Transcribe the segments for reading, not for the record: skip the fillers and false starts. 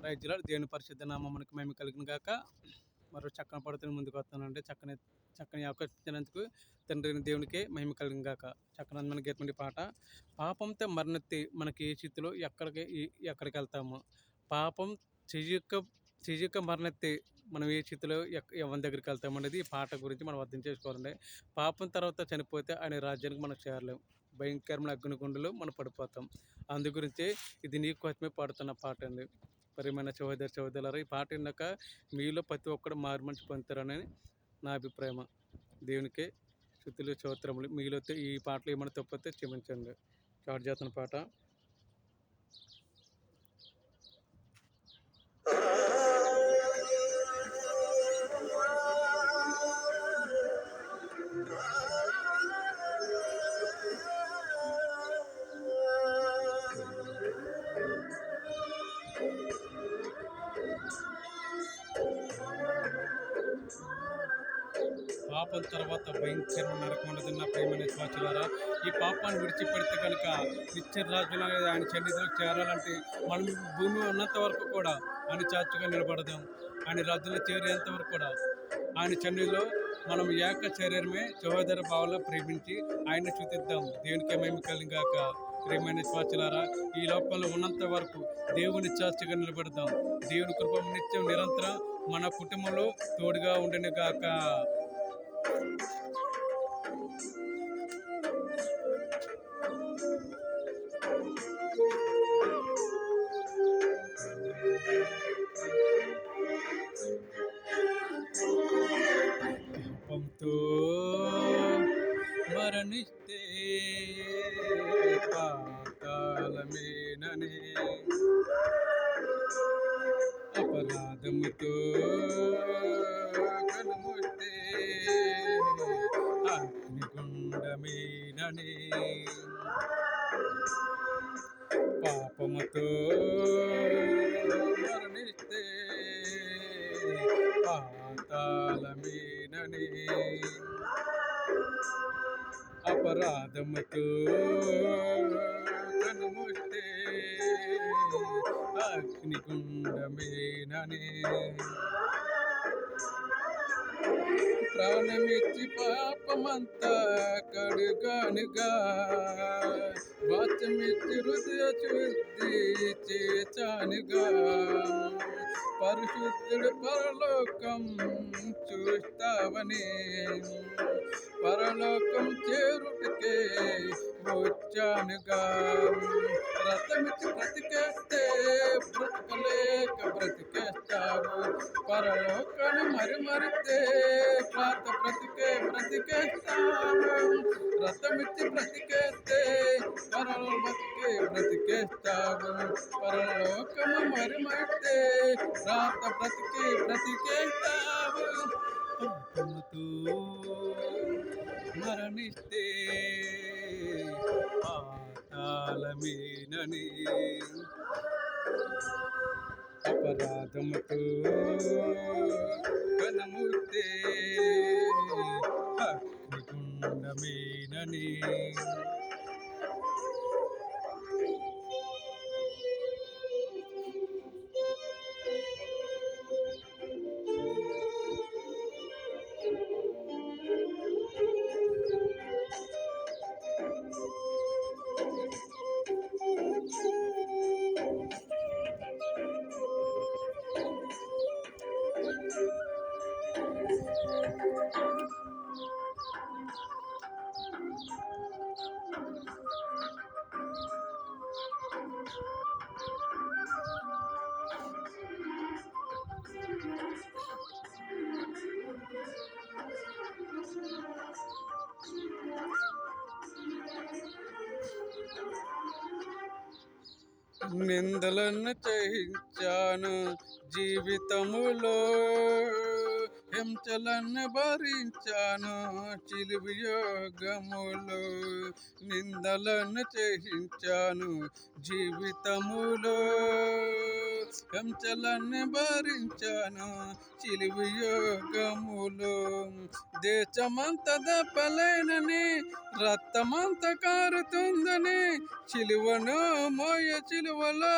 రైతులు దేవుని పరిశుద్ధ నామమునకు మేము కలిగిన గాక. మరో చక్కని పడుతున్న ముందుకు వస్తానంటే చక్కని అవకాశం ఇచ్చినందుకు తండ్రి దేవునికి మహిమ కలిగిన గాక. చక్కని గీతమండి పాట. పాపంతో మరణెత్తి మనకి ఏ స్థితిలో ఎక్కడికి వెళ్తాము? పాపం చెయ్యక మరణెత్తి మనం ఏ స్థితిలో ఎవరి దగ్గరికి వెళ్తాము అనేది ఈ పాట గురించి మనం అర్థం చేసుకోవాలండి. పాపం తర్వాత చనిపోతే ఆయన రాజ్యానికి మనం చేరలేము. భయంకరమైన అగ్నిగుండంలో మనం పడిపోతాం. అందు గురించి ఇది నీ కోసమే పాడుతున్న పాట అండి. ప్రియమైన సహోదరులారా, ఈ పాట విన్నాక మీలో ప్రతి ఒక్కరు మారు మనసు పొందుతారని నా అభిప్రాయం. దేవునికి స్తుతులు స్తోత్రములు. మీలో ఈ పాటలు ఏమైనా తప్పితే క్షమించండి. స్టార్ట్ చేస్తున్న పాట. పాపం తర్వాత భయంకరమైన నరకం ఉన్నదన్న ప్రేమైన స్వాచులారా, ఈ పాపాన్ని విడిచిపెడితే కనుక నిత్య రాజ్యంలో ఆయన సన్నిధిలోకి చేరాలంటే మనం భూమి ఉన్నంత వరకు కూడా ఆయన చాచుగా నిలబడదాం. ఆయన రాజ్యంలో చేరేంత వరకు కూడా ఆయన సన్నిధిలో మనం ఏక శరీరమే సహోదర భావంలో ప్రేమించి ఆయన చూతిద్దాం. దేవునికి మహిమ కలిగాక. ప్రేమైన స్వాచులారా, ఈ లోకంలో ఉన్నంత వరకు దేవుని చాచుగా నిలబడదాం. దేవుని కృప నిత్యం నిరంతరం మన కుటుంబంలో తోడుగా ఉండని గాక. పాపంతో మరణిస్తే పాతాళమేనని, అపరాధముతో కనుముస్తే అగ్నిగుండమేనని, పాపముతో మరణిస్తే పాతాళమేనని, అపరాధముతో కనుముస్తే అగ్నిగుండమేనని, ప్రాణమిచ్చి పాపమంతా కడుగానుగా, వాచమిచ్చి హృదయ శుద్ధి చేచానుగా, పరిశుద్ధుడు పరలోకం చూస్తావని, పరలోకం చేరుటకే వచ్చానుగా, రథమిచ్చి బ్రతికేస్తే బ్రతకలేక బ్రతికేస్తావు, పరలోకాన్ని మరితే పాత బ్రతికేస్తావు, రథమిచ్చి బ్రతికేస్తే బ్రతికేస్తావు, పరలోకము మరితే రాత బ్రతికేస్తావు. మరణిస్తే పాతాళమేనని, అపరాధముతో కనుముస్తే అగ్నిగుండమేనని. నిందలను సహించాను జీవితములో, హింసలను భరించాను చిలువు యోగములో, నిందలను సహించాను జీవితములో, హింసలను భరించాను చిలువు యోగములో, దేశమంత దెబ్బలేనని రక్తమంత కారుతుందని, చిలువను మోయ చిలువలో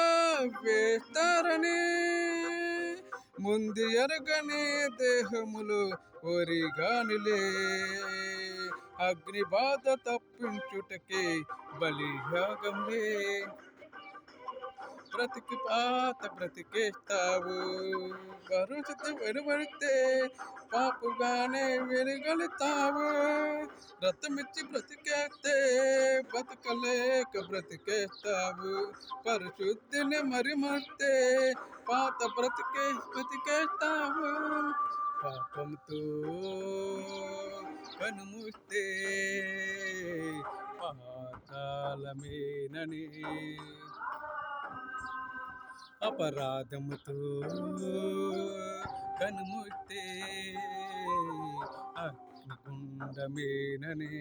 వేస్తారని, ముందు ఎరగని దేహములు ఓరిగానిలే, అగ్ని బాధ తప్పించుటకే బలియాగంలే. బ్రతికి పాత బ్రతికేస్తావు, భరోసా వెలువడితే పాపుగానే వెలుగలుతావు. రక్తమిచ్చి బ్రతికేస్తే బతకలేక బ్రతికేస్తావు, పరిశుద్ధిని మరిమర్తే పాత బ్రతికేస్తావు. పాపంతో కనుమూస్తే పాతాళమేనని, అపరాధముతో కనుమూస్తే అగ్నిగుండమేనని.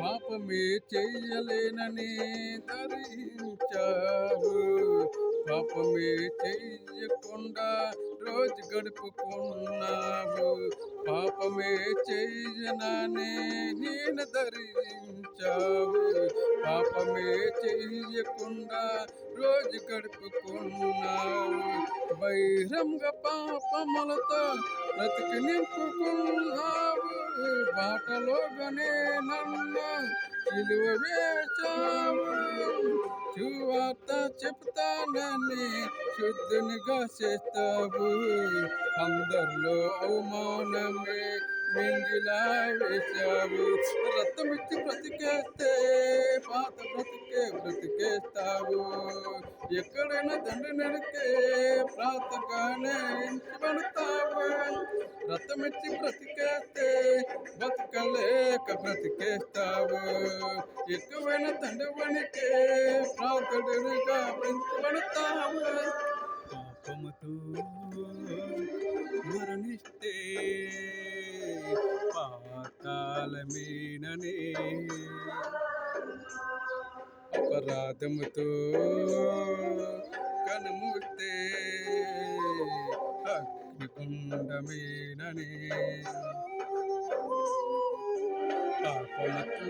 పాపమే చెయ్యలేనని ధరించావు, పాపమే చెయ్యకుండా రోజు గడుపుకున్నావు. పాపమే చెయ్యనని నేను ధరించావు, పాపమే చెయ్యకుండా రోజు గడుపుకున్నావు. బహిరంగ పాపములతో బ్రతికి నింపుకున్నావు, బాటలోగానే నన్ను సిలువ వేశావు. సువార్త చెప్తానని శుద్ధునిగా చేస్తావు, అందరిలో అవమానమే మింగిలా వేశావు. రక్తమిచ్చి బ్రతికేస్తే పాత బ్రతికేస్తావు, ఎక్కడైనా దండు నడికే ప్రాతగానే ఇంచబడతావు. రక్తమిచ్చి బ్రతికేస్తే బతకలేక బ్రతికేస్తావు, ఎక్కువైన తండ్రివనికే ప్రాతుడుగా పెంచబడతావు. పాపముతో మరణిస్తే పాతాళమేనని, అపరాధముతో కనుమూస్తే అగ్నిగుండమేనని. పాపముతో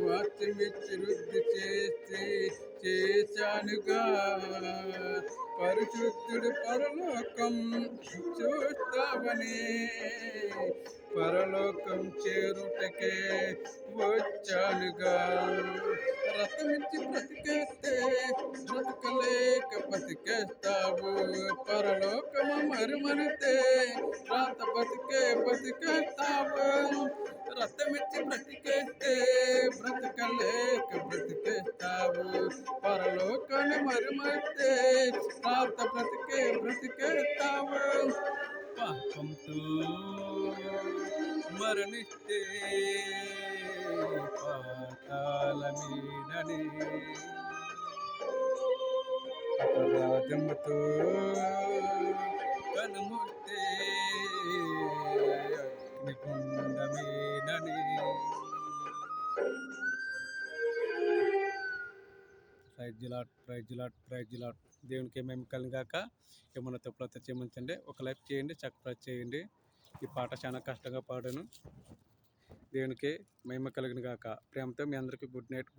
వాక్యమిచ్చి వృద్ధి చేశానుగా, పరిశుద్ధుడు పరలోకం చూస్తావని, పరలోకం చేరుటకే వచ్చానుగా. రక్తమిచ్చి బ్రతికేస్తే బ్రతకలేక బతికేస్తావు, పరలోకము మరిమరితే రాత బతికేస్తావు. రక్తమిచ్చి బ్రతికేస్తే బ్రతకలేక బ్రతికేస్తావు, పరలోకాన్ని మరిమరితే రాత బ్రతికేస్తావు. పాపంతో మరణిస్తే పాతాళమేనని, అపరాధముతో కనుమూస్తే అగ్నిగుండమేనని. Praise lot. దేవునికి మేము కలిగాక ఏమన్నా తప్పులతో క్షమించండి. ఒక లైక్ చేయండి, సబ్స్క్రైబ్ చేయండి. ఈ పాట చాలా కష్టంగా పాడాను. దేవునికి మహిమ కలిగిన గాక. ప్రేమతో మీ అందరికీ గుడ్ నైట్.